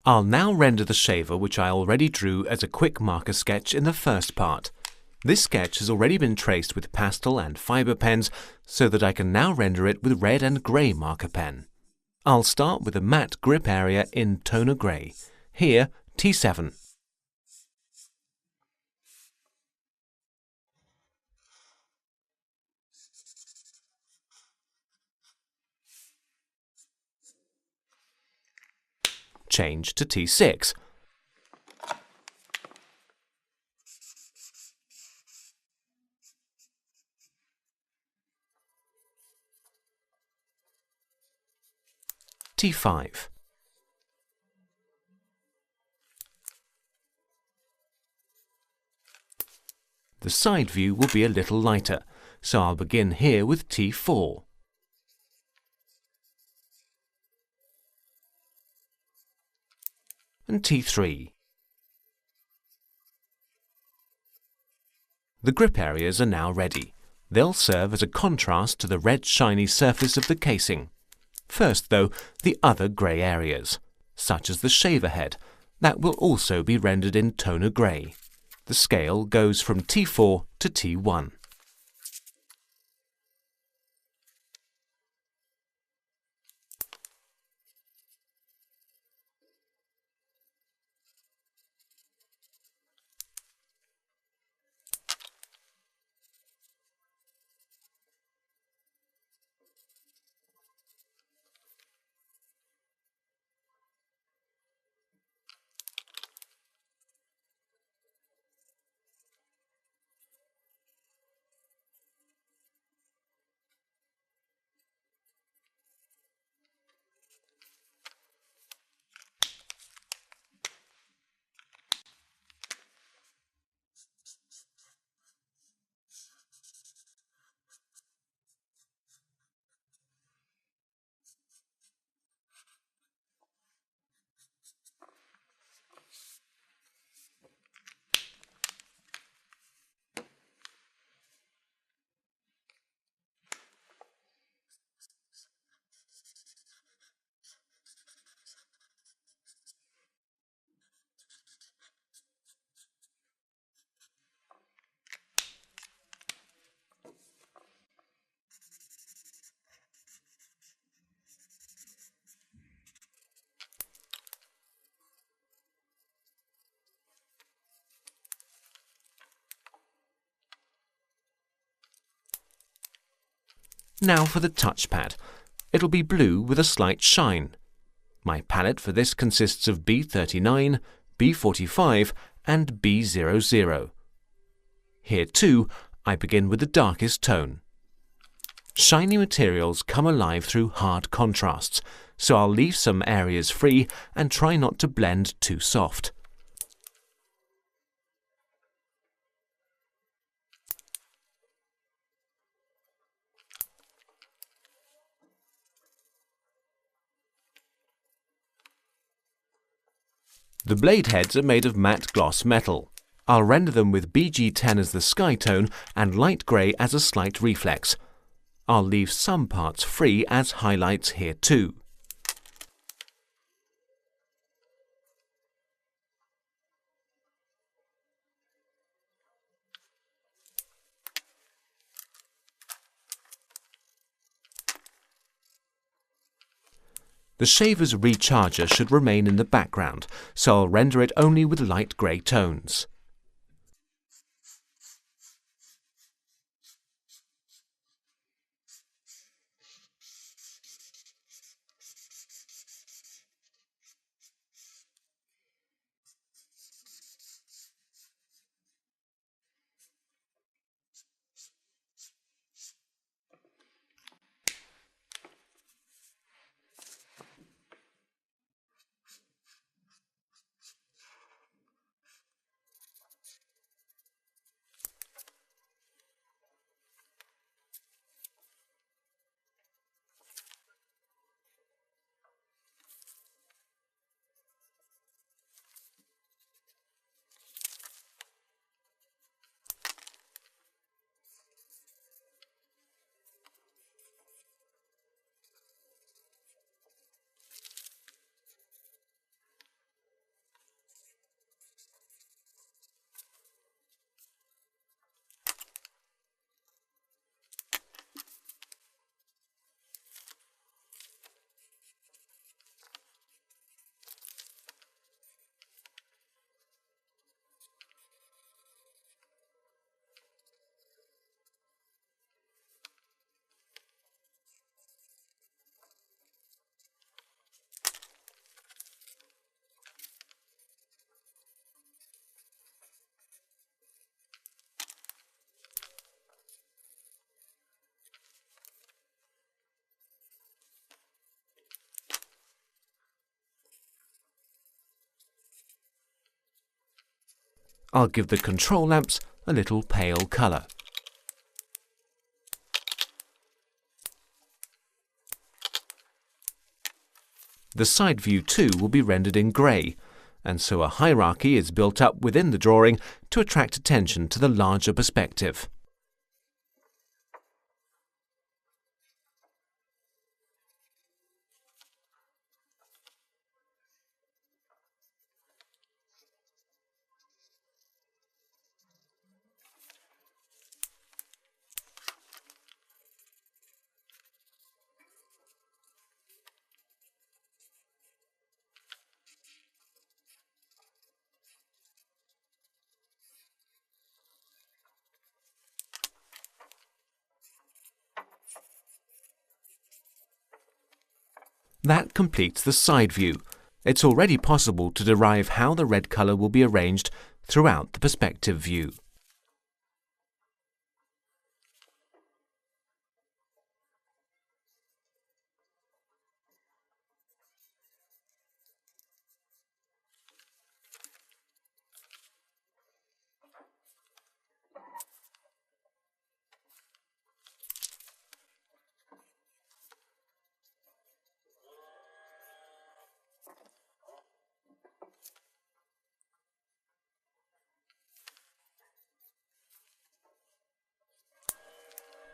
I'll now render the shaver which I already drew as a quick marker sketch in the first part. This sketch has already been traced with pastel and fibre pens so that I can now render it with red and grey marker pen. I'll start with a matte grip area in toner grey. Here, T7. Change to T6. T5. The side view will be a little lighter, so I'll begin here with T4. And T3. The grip areas are now ready. They'll serve as a contrast to the red shiny surface of the casing. First, though, the other grey areas, such as the shaver head. That will also be rendered in toner grey. The scale goes from T4 to T1. Now for the touchpad. It'll be blue with a slight shine. My palette for this consists of B39, B45 and B00. Here too, I begin with the darkest tone. Shiny materials come alive through hard contrasts, so I'll leave some areas free and try not to blend too soft. The blade heads are made of matte gloss metal. I'll render them with BG10 as the sky tone and light grey as a slight reflex. I'll leave some parts free as highlights here too. The shaver's recharger should remain in the background, so I'll render it only with light grey tones. I'll give the control lamps a little pale colour. The side view too will be rendered in grey, and so a hierarchy is built up within the drawing to attract attention to the larger perspective. That completes the side view. It's already possible to derive how the red colour will be arranged throughout the perspective view.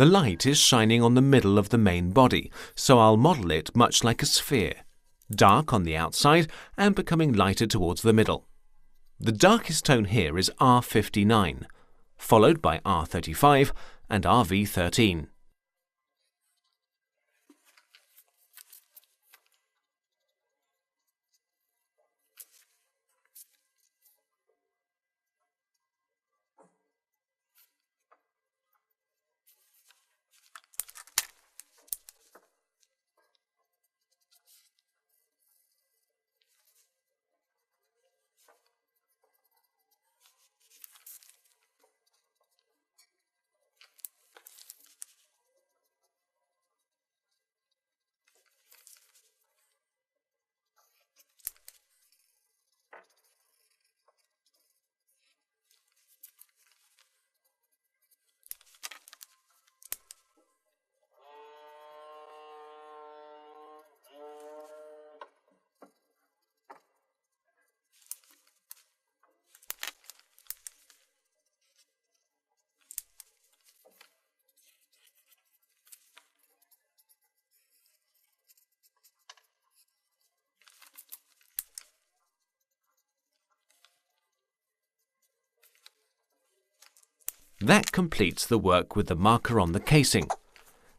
The light is shining on the middle of the main body, so I'll model it much like a sphere, dark on the outside and becoming lighter towards the middle. The darkest tone here is R59, followed by R35 and RV13. That completes the work with the marker on the casing.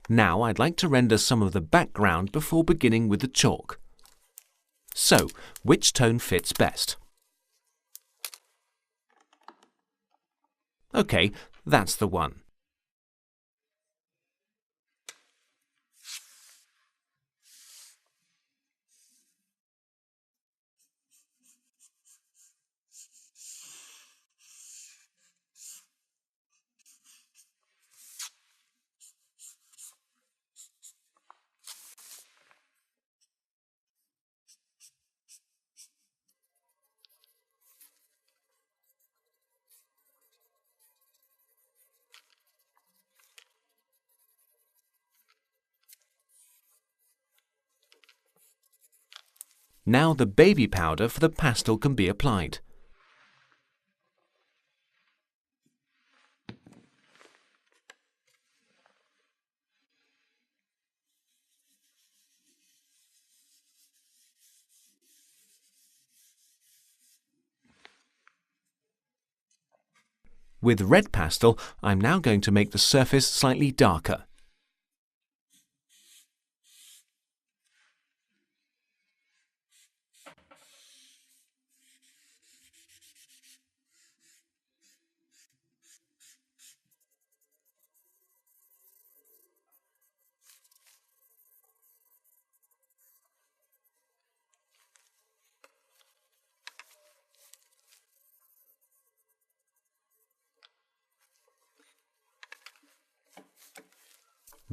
Now I'd like to render some of the background before beginning with the chalk. So, which tone fits best? OK, that's the one. Now the baby powder for the pastel can be applied. With red pastel, I'm now going to make the surface slightly darker.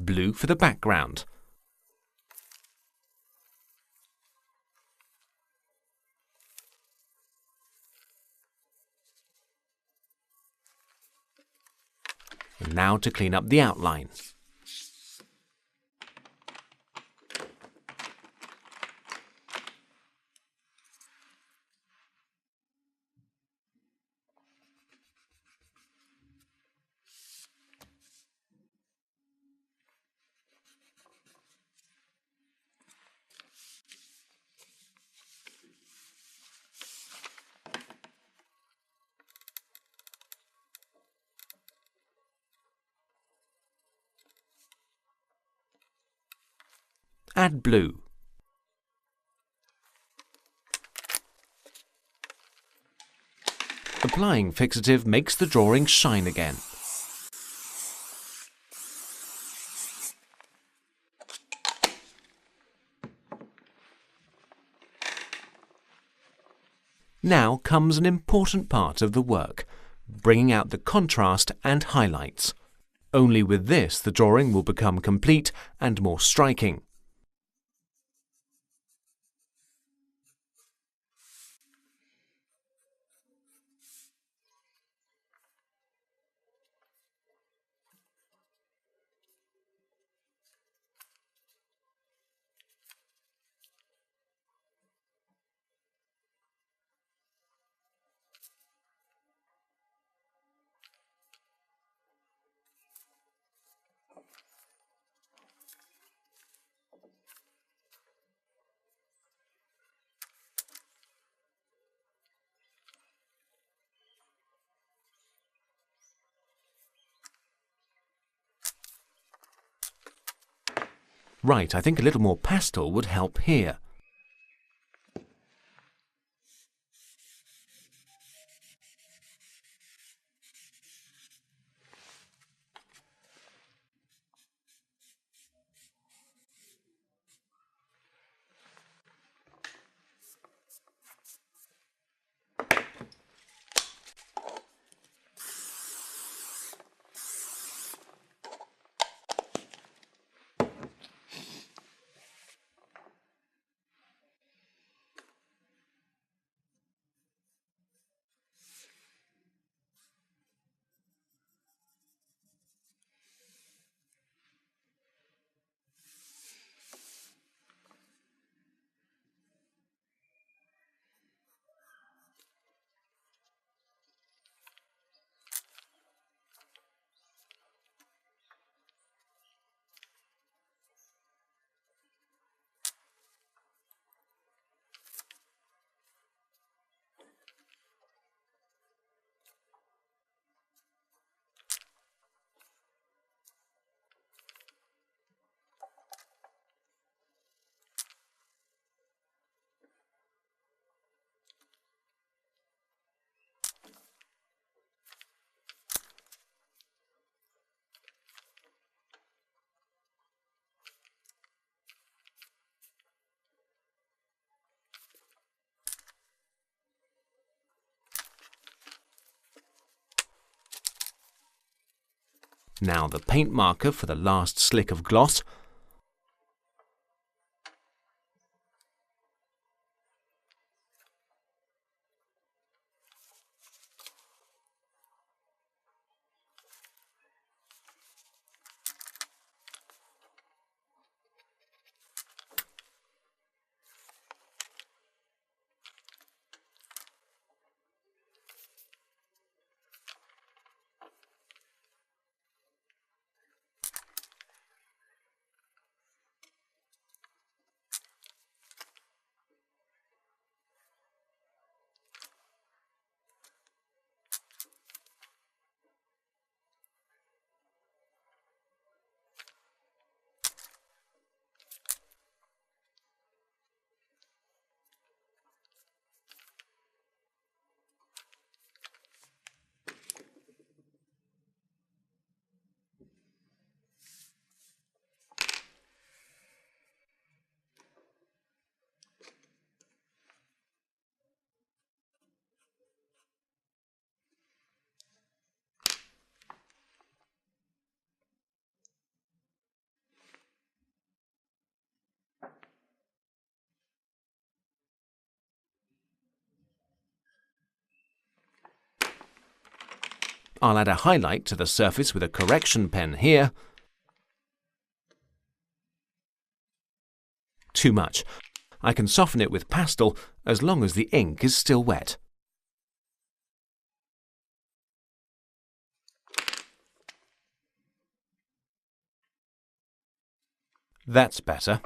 Blue for the background. And now to clean up the outline. Add blue. Applying fixative makes the drawing shine again. Now comes an important part of the work, bringing out the contrast and highlights. Only with this the drawing will become complete and more striking. Right, I think a little more pastel would help here. Now the paint marker for the last slick of gloss. I'll add a highlight to the surface with a correction pen here. Too much. I can soften it with pastel as long as the ink is still wet. That's better.